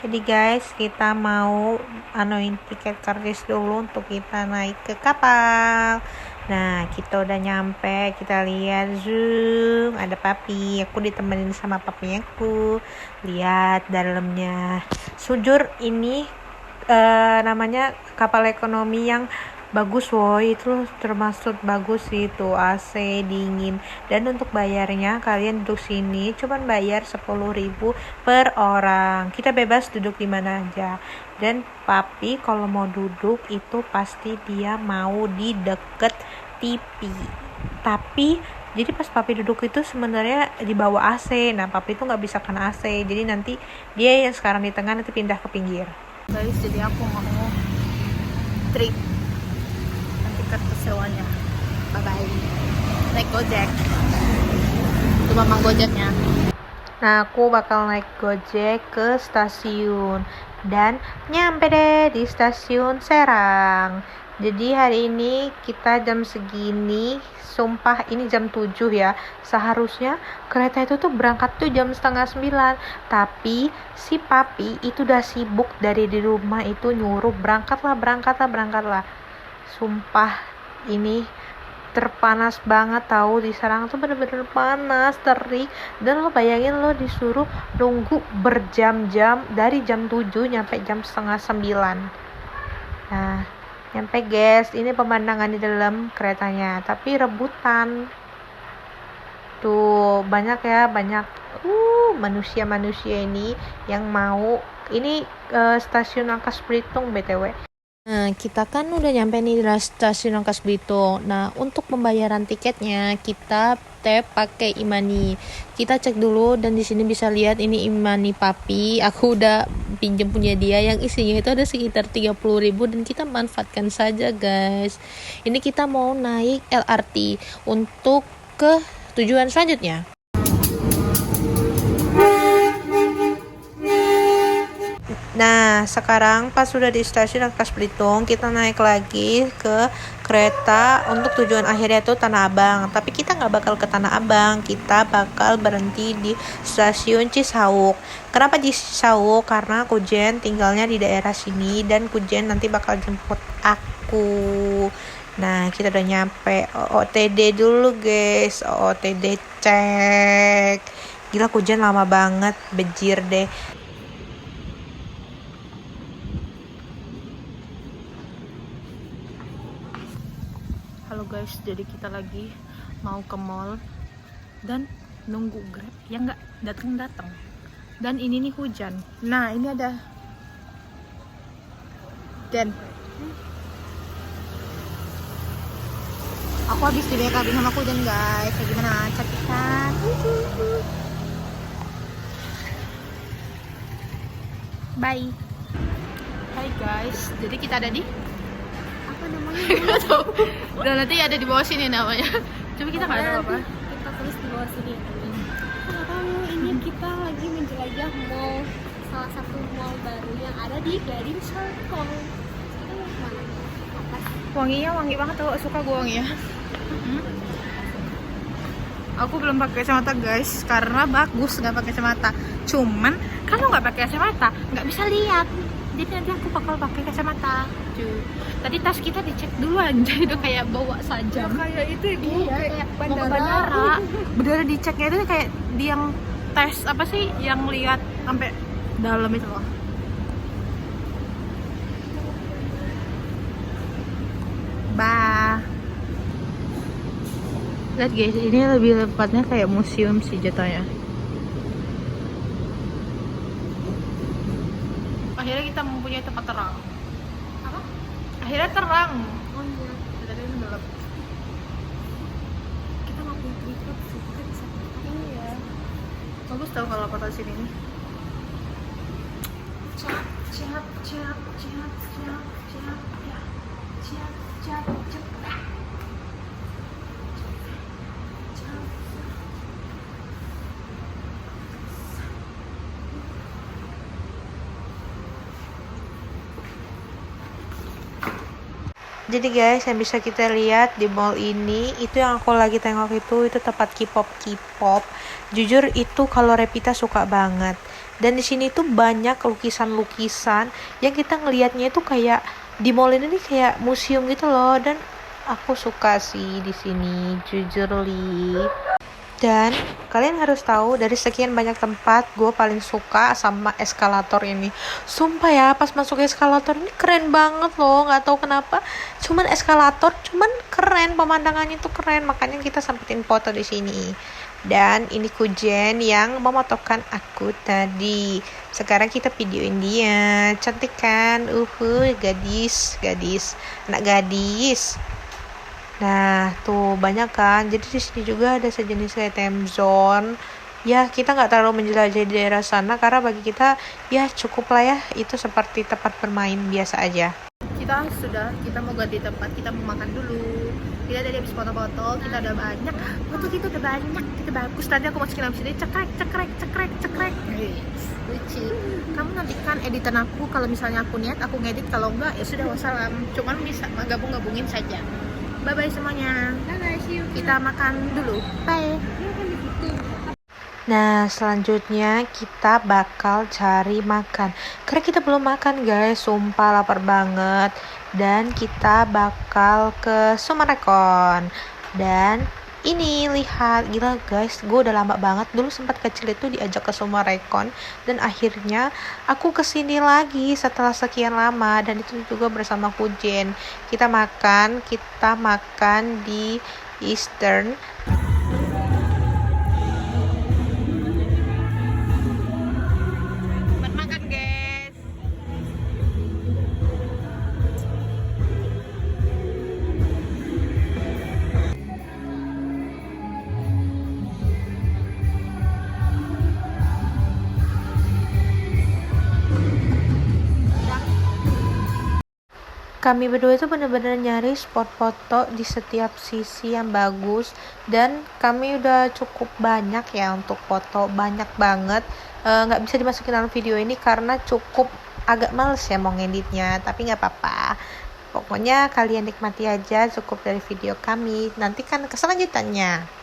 Jadi guys, kita mau anuin tiket kardus dulu untuk kita naik ke kapal. Nah, kita udah nyampe, kita lihat zoom, ada papi. Aku ditemenin sama papi aku. Lihat dalamnya. Sujur ini namanya kapal ekonomi yang bagus woi, itu termasuk bagus itu, AC dingin. Dan untuk bayarnya kalian duduk sini cuman bayar 10.000 per orang, kita bebas duduk di mana aja. Dan papi kalau mau duduk itu pasti dia mau di deket TV, tapi jadi pas papi duduk itu sebenarnya di bawah AC. Nah papi itu nggak bisa kena AC, jadi nanti dia yang sekarang di tengah nanti pindah ke pinggir guys. Jadi aku mau trip tiket pesewanya. Bye bye. Naik Gojek. Itu mamang Gojeknya. Nah, aku bakal naik Gojek ke stasiun dan nyampe deh di stasiun Serang. Jadi hari ini kita jam segini, sumpah ini jam 7 ya. Seharusnya kereta itu tuh berangkat tuh jam setengah 9. Tapi si papi itu udah sibuk dari di rumah itu nyuruh berangkatlah. Sumpah ini terpanas banget tahu, di Serang tuh bener-bener panas, terik. Dan lo bayangin lo disuruh nunggu berjam-jam dari jam 7 nyampe jam setengah 9. Nah nyampe guys, ini pemandangan di dalam keretanya, tapi rebutan tuh banyak manusia ini yang mau ini stasiun Rangkas Bitung BTW. Nah, kita kan udah nyampe nih di stasiun Rangkas Bitung. Nah, untuk pembayaran tiketnya kita tap pakai e-money. Kita cek dulu dan di sini bisa lihat ini e-money papi. Aku udah pinjam punya dia yang isinya itu ada sekitar 30.000 dan kita manfaatkan saja, guys. Ini kita mau naik LRT untuk ke tujuan selanjutnya. Nah, sekarang pas sudah di stasiun Rangkas Bitung, kita naik lagi ke kereta untuk tujuan akhirnya tuh Tanah Abang. Tapi kita nggak bakal ke Tanah Abang, kita bakal berhenti di stasiun Cisauk. Kenapa di Cisauk? Karena Kujen tinggalnya di daerah sini dan Kujen nanti bakal jemput aku. Nah, kita udah nyampe. OOTD dulu guys, OOTD cek. Gila, Kujen lama banget, bejir deh. Halo guys, jadi kita lagi mau ke mall dan nunggu Grab yang nggak datang. Dan ini nih hujan. Nah ini ada Dan aku habis di BKB sama hujan guys. Kayak gimana? Cantikan. Bye. Hai guys, jadi kita ada di apa namanya? Nggak tahu. Dan nanti ada di bawah sini namanya. Coba kita nggak tahu apa. Kita tulis di bawah sini. Nggak tahu, ini kita lagi menjelajah mall, salah satu mall baru yang ada di Gading Serpong. Kita mau kemana? Wanginya wangi banget tuh, suka gue wangi ya. Aku belum pakai kacamata guys, karena bagus nggak pakai kacamata. Cuman kalau nggak pakai kacamata nggak bisa lihat. Jadi nanti aku bakal pakai kacamata. Tadi tas kita dicek duluan, jadi udah kayak bawa sajam. Kayak itu ya, Iya, kayak mau ke bandara. Bener diceknya itu kayak yang tes apa sih, yang lihat sampai dalam itu loh. Bah. Lihat guys, ini lebih tepatnya kayak museum sih jatuhnya. Akhirnya kita mempunyai tempat terang. Apa? Akhirnya terang. Oh iya. Tadi itu gelap. Kita nggak punya tripod sih, kita bisa pakai. Iya. Bagus tau kalau kota sini nih. Cap, cap, cap, cap, cap, cap, ya. Cap, cap, cap. Jadi guys, yang bisa kita lihat di mall ini, itu yang aku lagi tengok itu tempat K-pop. Jujur itu kalau Revita suka banget. Dan di sini tuh banyak lukisan-lukisan yang kita ngelihatnya itu kayak di mall ini nih kayak museum gitu loh. Dan aku suka sih di sini, jujur li. Dan kalian harus tahu dari sekian banyak tempat gue paling suka sama eskalator ini. Sumpah ya, pas masuk eskalator ini keren banget loh. Nggak tahu kenapa, cuman eskalator cuman keren, pemandangannya tuh keren, makanya kita sempetin foto di sini. Dan ini Kujen yang memotokkan aku tadi. Sekarang kita videoin dia. Cantik kan? Gadis, anak gadis. Nah, tuh banyak kan. Jadi di sini juga ada sejenis kayak time zone. Ya, kita nggak terlalu menjelajahi daerah sana karena bagi kita ya cukup lah ya. Itu seperti tempat bermain biasa aja. Kita mau ganti tempat, kita mau makan dulu. Kita dari habis foto-foto, kita udah banyak. Foto kita udah banyak, kita bagus. Nanti aku masukin dalam sini, cekrek. Lucu. Kamu nanti kan editan aku, kalau misalnya aku niat, aku ngedit. Kalau enggak, ya sudah wassalam. Cuman bisa gabung-gabungin saja. Bye-bye semuanya. Kita makan dulu. Bye. Nah, selanjutnya kita bakal cari makan. Karena kita belum makan guys, sumpah lapar banget. Dan kita bakal ke Summarecon. Dan ini lihat, gila guys, gue udah lama banget. Dulu sempat kecil itu diajak ke Summarecon. Dan akhirnya aku kesini lagi setelah sekian lama. Dan itu juga bersama Kujen. Kita makan di Eastern. Kami berdua itu benar-benar nyari spot foto di setiap sisi yang bagus, dan kami udah cukup banyak ya untuk foto, banyak banget. Nggak bisa dimasukin dalam video ini karena cukup agak males ya mau ngeditnya, tapi nggak apa-apa. Pokoknya kalian nikmati aja cukup dari video kami. Nantikan keselanjutannya.